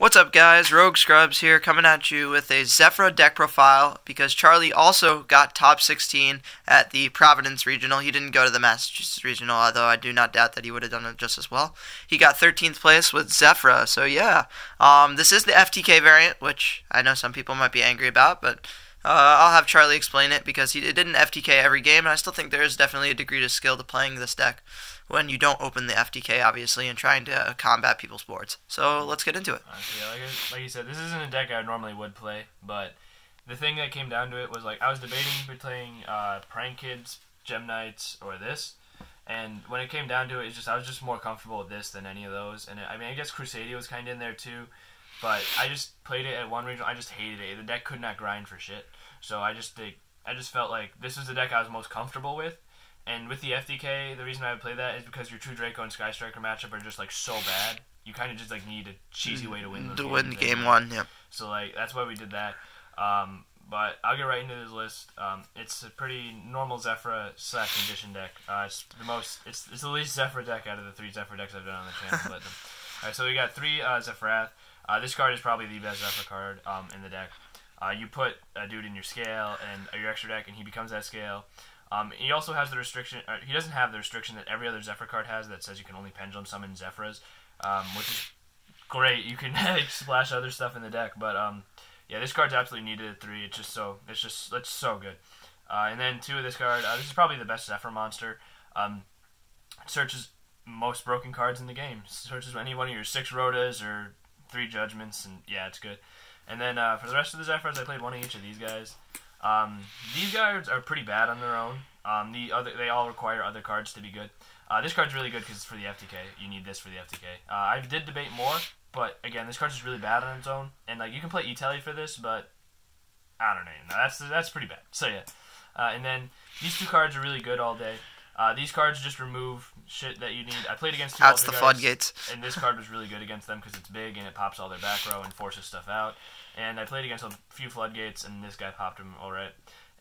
What's up, guys? Rogue Scrubs here, coming at you with a Zefra deck profile because Charlie also got top 16 at the Providence Regional. He didn't go to the Massachusetts Regional, although I do not doubt that he would have done it just as well. He got 13th place with Zefra, so yeah. This is the FTK variant, which I know some people might be angry about, but I'll have Charlie explain it because he didn't FTK every game, and I still think there is definitely a degree of skill to playing this deck when you don't open the FTK, obviously, and trying to combat people's boards. So let's get into it. Honestly, like you said, this isn't a deck I normally would play, but the thing that came down to it was, like, I was debating between Prank Kids, Gem Knights, or this, and when it came down to it, I was just more comfortable with this than any of those, and I guess Crusadia was kind of in there too, but I just played it at one regional. I just hated it. The deck could not grind for shit, so I just felt like this was the deck I was most comfortable with. And with the FTK, the reason I would play that is because your True Draco and Sky Striker matchup are just like so bad. You kind of just like need a cheesy way to win those games. To win game one, yeah. So like that's why we did that. But I'll get right into this list. It's a pretty normal Zefra / condition deck. It's the least Zefra deck out of the 3 Zefra decks I've done on the channel. But alright, so we got 3 Zefrath. This card is probably the best Zefra card in the deck. You put a dude in your scale and your extra deck, and he becomes that scale. He also has the restriction. He doesn't have the restriction that every other Zefra card has that says you can only pendulum summon Zefras, which is great. You can splash other stuff in the deck, but yeah, this card's absolutely needed at 3. It's so good. And then 2 of this card. This is probably the best Zefra monster. Searches most broken cards in the game. Searches any one of your 6 Rotas or 3 Judgments, and yeah, it's good. And then for the rest of the Zefras, I played one of each of these guys. These cards are pretty bad on their own. They all require other cards to be good. This card's really good because it's for the FTK. You need this for the FTK. I did debate more, but again, this card's just really bad on its own. And like you can play E-Tele for this, but I don't know. That's pretty bad. So yeah. And then these 2 cards are really good all day. These cards just remove shit that you need. I played against 2 That's the floodgates. And this card was really good against them because it's big and it pops all their back row and forces stuff out. And I played against a few floodgates, and this guy popped him alright.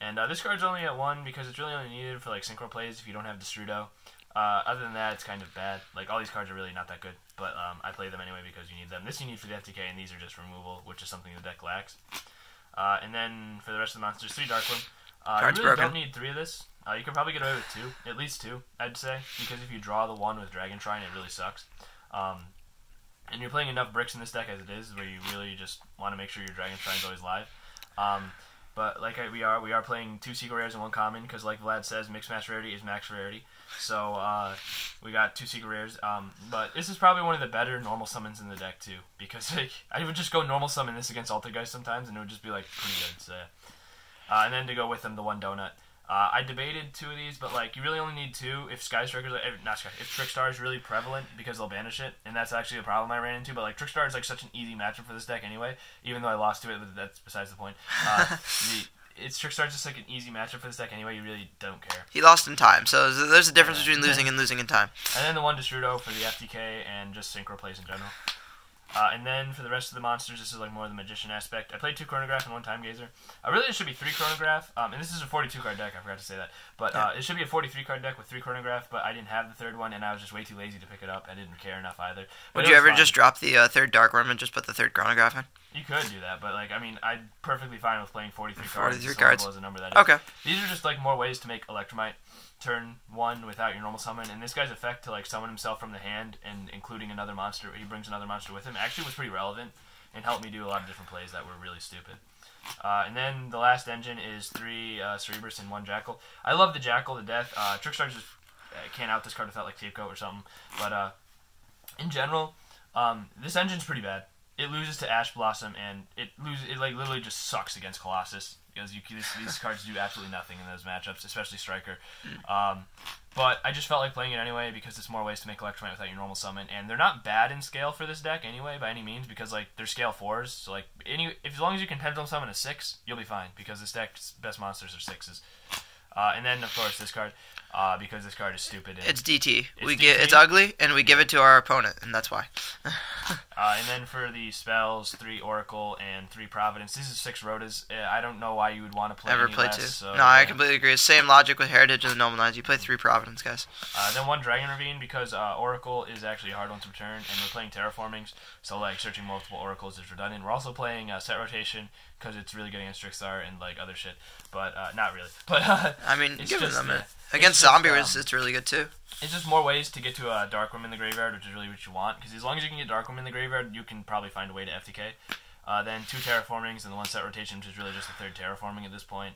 And this card's only at 1 because it's really only needed for like synchro plays if you don't have Destrudo. Other than that, it's kind of bad. Like all these cards are really not that good, but I play them anyway because you need them. This you need for the FTK, and these are just removal, which is something the deck lacks. And then for the rest of the monsters, 3 Darkroom. You really don't need 3 of this. You can probably get away with 2, at least 2, I'd say, because if you draw the 1 with Dragon Shrine, it really sucks. And you're playing enough bricks in this deck as it is, where you really just want to make sure your Dragon Shrine's always live. But like we are playing 2 Secret Rares and 1 Common, because like Vlad says, Mixed Match Rarity is max rarity. So we got 2 Secret Rares. But this is probably one of the better normal summons in the deck too, because like I would just go normal summon this against Altergeist sometimes, and it would just be like pretty good. So, and then to go with them, the 1 Donut. I debated 2 of these, but like you really only need 2 if if Trickstar is really prevalent because they'll banish it, and that's actually a problem I ran into. But like Trickstar is like such an easy matchup for this deck anyway, even though I lost to it, but that's besides the point. Trickstar's just like an easy matchup for this deck anyway. You really don't care. He lost in time, so there's a difference between losing and losing in time. And then the 1 Destrudo for the FTK and just synchro plays in general. And then for the rest of the monsters, this is like more of the magician aspect. I played 2 Chronograph and 1 Time Gazer. Really, it should be 3 Chronograph. And this is a 42 card deck. I forgot to say that. But it should be a 43 card deck with 3 Chronograph. But I didn't have the 3rd one, and I was just way too lazy to pick it up. I didn't care enough either. But would you ever just drop the 3rd Darkworm and just put the 3rd Chronograph in? You could do that, but like I mean, I'm perfectly fine with playing 43 cards. 43 cards. As a number that is. Okay. These are just like more ways to make Electromite turn 1 without your normal summon, and this guy's effect to like summon himself from the hand and including another monster, he brings another monster with him, actually was pretty relevant and helped me do a lot of different plays that were really stupid. And then the last engine is 3 Cerebrus and 1 Jackal. I love the Jackal to death. Trickstar just can't out this card without like Tape Coat or something, but in general, this engine's pretty bad. It loses to Ash Blossom, and it like literally just sucks against Colossus because these cards do absolutely nothing in those matchups, especially Striker. But I just felt like playing it anyway because it's more ways to make Electromite without your normal summon, and they're not bad in scale for this deck anyway by any means because like they're scale 4s. So like as long as you can pendulum summon a 6, you'll be fine because this deck's best monsters are 6s. And then of course this card. because this card is stupid. And it's DT. It's It's ugly, and we give it to our opponent, and that's why. And then for the spells, 3 Oracle and 3 Providence. These are 6 Rotas. I don't know why you would want to play any less. 2. So, no, I completely agree. Same logic with Heritage and the Normal Knights. You play 3 Providence, guys. Then 1 Dragon Ravine because Oracle is actually a hard one to return, and we're playing Terraformings, so like searching multiple Oracles is redundant. We're also playing Set Rotation because it's really good against Trickstar and like other shit, but not really. But I mean, it's giving just, them it. Against Zombie Riz, it's really good too. It's just more ways to get to a Darkroom in the graveyard, which is really what you want. Because as long as you can get Darkroom in the graveyard, you can probably find a way to FTK. Then 2 Terraformings and the 1 Set Rotation, which is really just the 3rd Terraforming at this point.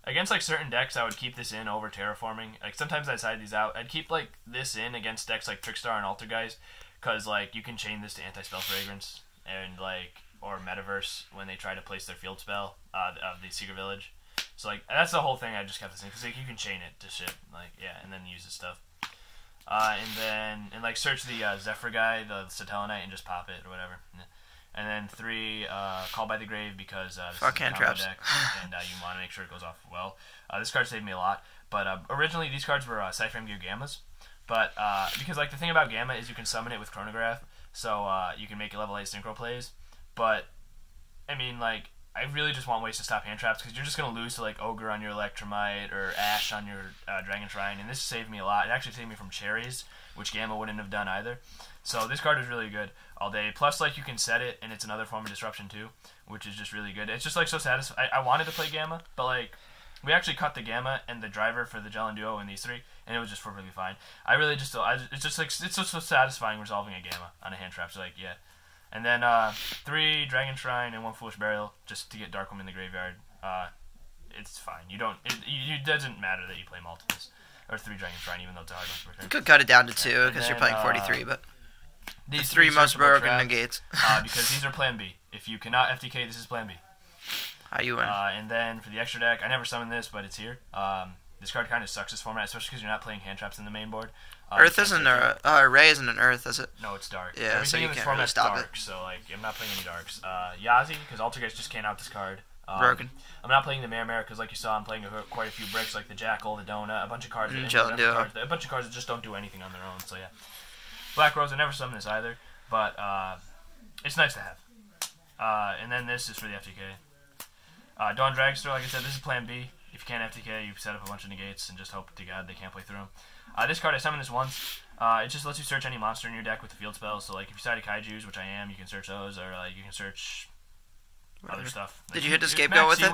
Against like certain decks, I would keep this in over Terraforming. Like sometimes I'd side these out. I'd keep like this in against decks like Trickstar and Altergeist, because like you can chain this to Anti-Spell Fragrance and like or Metaverse when they try to place their field spell of the Secret Village. So like that's the whole thing. I just kept this in because like you can chain it to shit, like and then use this stuff, and like search the Zefra guy, the Satellanite, and just pop it or whatever. And then 3 Call by the Grave because this is a hand combo traps. deck and you want to make sure it goes off well. This card saved me a lot, but originally these cards were Cyframe Gear Gammas, but because like the thing about Gamma is you can summon it with Chronograph, so you can make it level 8 synchro plays. But I mean like. I really just want ways to stop hand traps because you're just going to lose to like Ogre on your Electromite or Ash on your Dragon Shrine, and this saved me a lot. It actually saved me from Cherries, which Gamma wouldn't have done either. So this card is really good all day. Plus, like you can set it, and it's another form of disruption too, which is just really good. It's just like so satisfying. I wanted to play Gamma, but like we actually cut the Gamma and the driver for the Gel Duo in these 3, and it was just perfectly fine. I really just it's just like it's just so satisfying resolving a Gamma on a hand trap. So like yeah. And then 3 Dragon Shrine and 1 Foolish Burial just to get Darkroom in the graveyard. It's fine. You don't. It doesn't matter that you play multiples or 3 Dragon Shrine, even though it's a hard one to return. You could cut it down to 2 because you're playing 43, but these 3 most broken negates. Because these are Plan B. If you cannot FTK, this is Plan B. How you win? And then for the extra deck, I never summoned this, but it's here. This card kind of sucks this format, especially because you're not playing hand traps in the main board. Earth isn't Ray isn't an Earth, is it? No, it's dark. Yeah, everything so you in this can't format's really stop dark, it. so like I'm not playing any darks. Yazi, because Altergeist just can't out this card. Broken. I'm not playing the Mare because, like you saw, I'm playing quite a few bricks, like the Jackal, the Donut, a bunch of cards. A bunch of cards that just don't do anything on their own. So yeah, Black Rose. I never summoned this either, but it's nice to have. And then this is for the FTK. Dawn Dragster, like I said, this is Plan B. If you can't FTK, you set up a bunch of negates and just hope to God they can't play through them. This card, I summoned this once. It just lets you search any monster in your deck with the field spells. So, like, if you side Kaijus, which I am, you can search those, or like you can search other stuff. Did you hit the Scapegoat with it?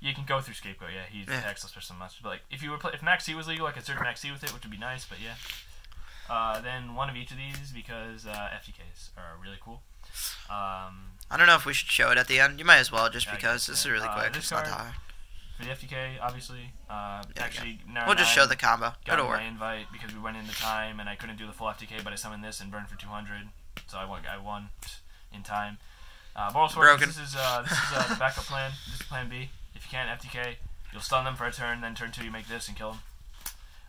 You can go through Scapegoat. Yeah, he's attacks for some monsters. But like, if Max C was legal, I could search Max C with it, which would be nice. But yeah. Then 1 of each of these because FTKs are really cool. I don't know if we should show it at the end. You might as well, just because this is really quick. It's not hard. For the FTK, obviously. We'll just show the combo. It'll work. My invite because we went into time and I couldn't do the full FTK, but I summoned this and burned for 200, so I won in time. Moral Sword, this is the backup plan. This is Plan B. If you can't FTK, you'll stun them for a turn. Then turn 2, you make this and kill them.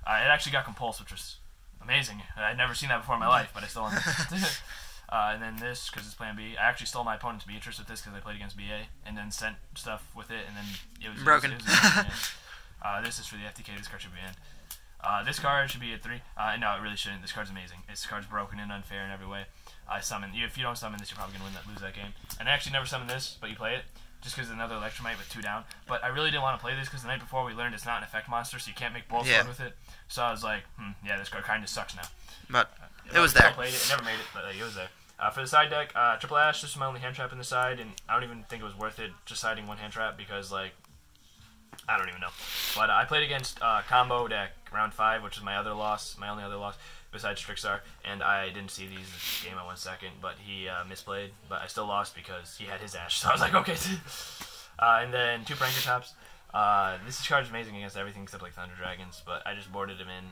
It actually got Compulse, which was amazing. I'd never seen that before in my life, but I still won this. And then this, because it's Plan B. I actually stole my opponent's Beatrice with this because I played against BA, and then sent stuff with it, and then it was broken. This is for the FTK. This card should be in. This card should be at 3. No, it really shouldn't. This card's amazing. This card's broken and unfair in every way. If you don't summon this, you're probably going to lose that game. And I actually never summoned this, but you play it, just because another Electromite with 2 down. But I really didn't want to play this because the night before we learned it's not an effect monster, so you can't make Bolt Sword with it. So I was like, yeah, this card kind of sucks now. But it was there. I played it. I never made it, but it was there. For the side deck, Triple Ash, this is my only hand trap in the side, and I don't even think it was worth it just siding 1 hand trap because, like, I don't even know. But I played against Combo deck round 5, which is my only other loss, besides Trickstar, and I didn't see these this game at 1 second, but he misplayed, but I still lost because he had his Ash, so I was like, okay. And then 2 Pranker Tops. This card is amazing against everything except like Thunder Dragons, but I just boarded him in.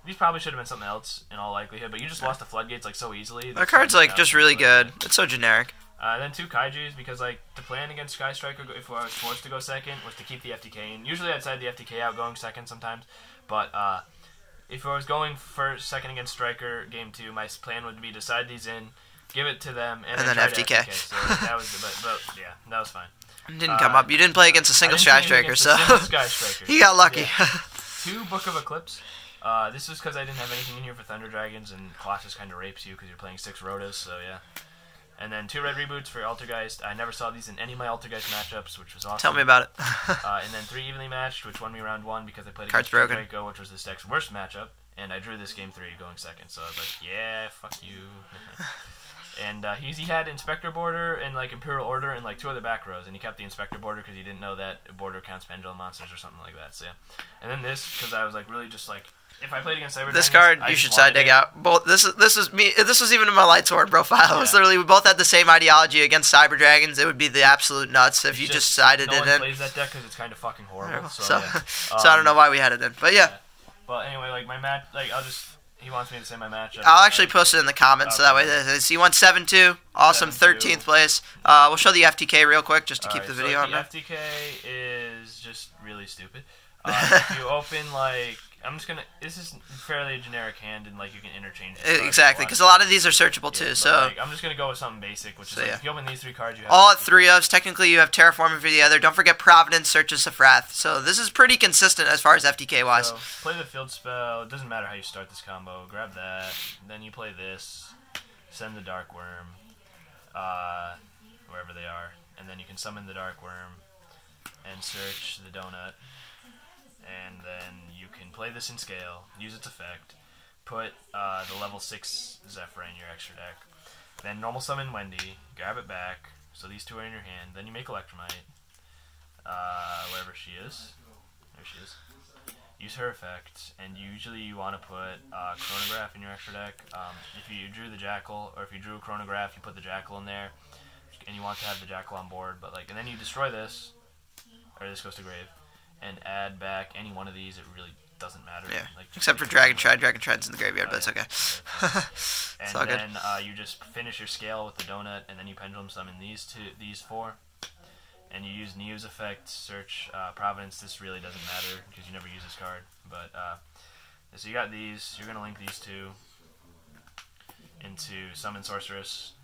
These probably should have been something else in all likelihood, but you just lost the Floodgates like so easily. The card's like just really good. It's so generic. Then 2 Kaijus because like the plan against Sky Striker if I was forced to go second was to keep the FTK in. Usually I'd side the FTK out going second sometimes, but if I was going first second against Striker game 2, my plan would be to side these in, give it to them, and then FTK. So that was but yeah, that was fine. Didn't come up. You didn't play against a single Sky Striker, so Sky Striker. he got lucky. Yeah. 2 Book of Eclipse. This was because I didn't have anything in here for Thunder Dragons, and Colossus kind of rapes you because you're playing 6 Rotas, so yeah. And then 2 red reboots for Altergeist. I never saw these in any of my Altergeist matchups, which was awesome. Tell me about it. And then 3 evenly matched, which won me round 1 because I played Cards against broken. Draco, which was this deck's worst matchup. And I drew this game 3 going second, so I was like, yeah, fuck you. And he had Inspector Border and like Imperial Order and like 2 other back rows, and he kept the Inspector Border because he didn't know that border counts Pendulum Monsters or something like that. So yeah. And then this because I was like really just like if I played against Cyber This Dragons, card you should side dig out. Both this is me. This was even in my Lightsworn profile. It was literally we both had the same ideology against Cyber Dragons. It would be the absolute nuts if you just sided no it one in. plays that deck because it's kind of fucking horrible. So, Yeah. so I don't know why we had it in, but yeah. But anyway, like my match, like he wants me to say my matchup. I'll actually post it in the comments so that way. So you won 7-2. Awesome, 13th place. We'll show the FTK real quick just to keep the video on there. The FTK is just really stupid. If you open like. This is fairly generic hand, and like you can interchange. Exactly, because a lot of these are searchable too. So like, I'm just gonna go with something basic, which is like, if you open these 3 cards, you have all at 3 ofs. Technically, you have Terraforming for the other. Don't forget Providence, Search of Zefra. So this is pretty consistent as far as FTK wise. So play the field spell. It doesn't matter how you start this combo. Grab that. Then you play this. Send the Dark Worm, wherever they are, and then you can summon the Dark Worm and search the donut. And then you can play this in scale, use its effect, put the level 6 Zefra in your extra deck, then normal summon Wendy, grab it back, so these 2 are in your hand, then you make Electromite, wherever she is, there she is, use her effect, and usually you want to put Chronograph in your extra deck. If you drew the Jackal, or if you drew a Chronograph, you put the Jackal in there, and you want to have the Jackal on board, but like, and then you destroy this, or this goes to grave, and add back any one of these. It really doesn't matter. Yeah. Like, except for Dragon Tride. Dragon Tride's in the graveyard, but it's okay. And all then you just finish your scale with the donut, and then you pendulum summon these 4, and you use Neo's effect, search Providence. This really doesn't matter because you never use this card. But so you got these. You're gonna link these 2 into Summon Sorceress,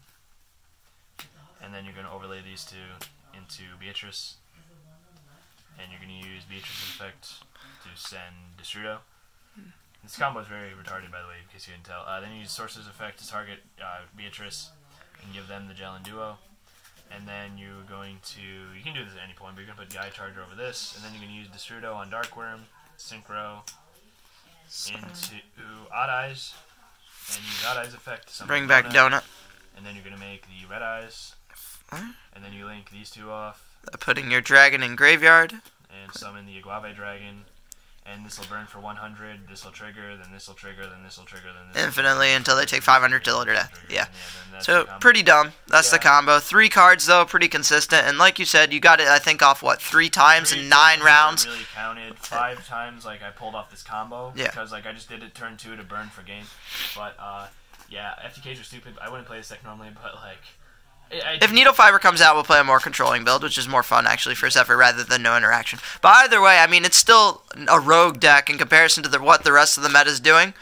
and then you're gonna overlay these 2 into Beatrice. And you're going to use Beatrice's effect to send Destrudo. This combo is very retarded, by the way, in case you didn't tell. Then you use Sorcerer's effect to target Beatrice and give them the Jellin Duo. And then you're going to... You can do this at any point, but you're going to put Guy Charger over this. And then you're going to use Destrudo on Darkworm, Synchro, into Odd Eyes. And use Odd Eyes effect to summon bring back Donut. And then you're going to make the Red Eyes. And then you link these 2 off. Putting your dragon in graveyard. And summon the Agave Dragon. And this will burn for 100. This will trigger, then this will trigger, then this will trigger, then this infinitely until they take 500 to their death. Yeah. Then So pretty dumb. That's the combo. 3 cards though, pretty consistent. And like you said, you got it I think off what 3 times in 9 rounds. Really counted 5 times. Like I pulled off this combo because like I just did it turn 2 to burn for game. But yeah, FTKs are stupid. I wouldn't play this deck normally, but like. If Needle Fiber comes out, we'll play a more controlling build, which is more fun, actually, for Zefra, rather than no interaction. But either way, I mean, it's still a rogue deck in comparison to what the rest of the meta is doing.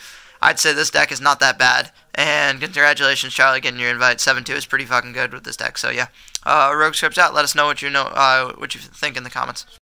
I'd say this deck is not that bad. And congratulations, Charlie, getting your invite. 7-2 is pretty fucking good with this deck. So, yeah. Rogue Script's out. Let us know what you think in the comments.